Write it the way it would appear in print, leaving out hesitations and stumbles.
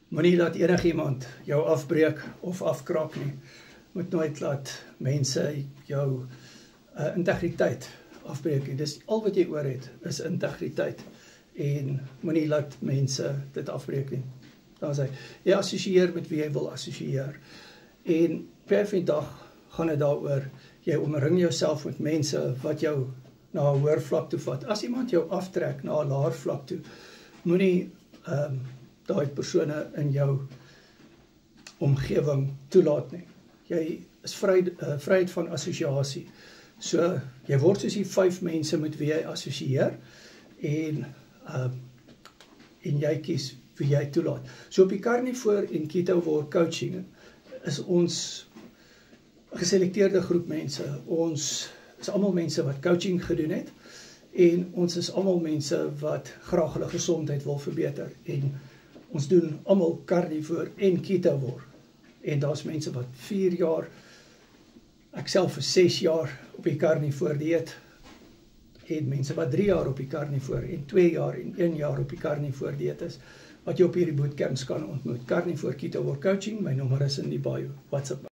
Moenie laat enigiemand jou afbreek of afkraak nie. Moet nooit laat mense jou integriteit afbreek nie. Dis al wat jy oor het, is integriteit. En moenie laat mense dit afbreek nie. Dan sê jy assosieer met wie jy wil assosieer. En per vandag gaan dit daaroor, jy omring jouself met mense wat jou na 'n hoër vlak toe vat. As iemand jou aftrek na 'n laer vlak toe, moenie daai persone in jou omgewing toelaat nie. Jy is vryheid van assosiasie. So, jy word soos die 5 mense met wie jy assosieer en jy kies wie jy toelaat. So op die Carnivore en Keto War Coaching is ons 'n geselekteerde groep mense. Ons is almal mense wat coaching gedoen het en ons is almal mense wat graag hulle gesondheid wil verbeter en ons doen almal Carnivore en Keto War. En daar's mense wat 4 jaar, ek self vir 6 jaar op die Carnivore dieet en mense wat 3 jaar op die Carnivore en 2 jaar en 1 jaar op die Carnivore dieet is, wat jy op hierdie bootcamps kan ontmoet. Carnivore Keto War Coaching, my nommer is in die bio. WhatsApp.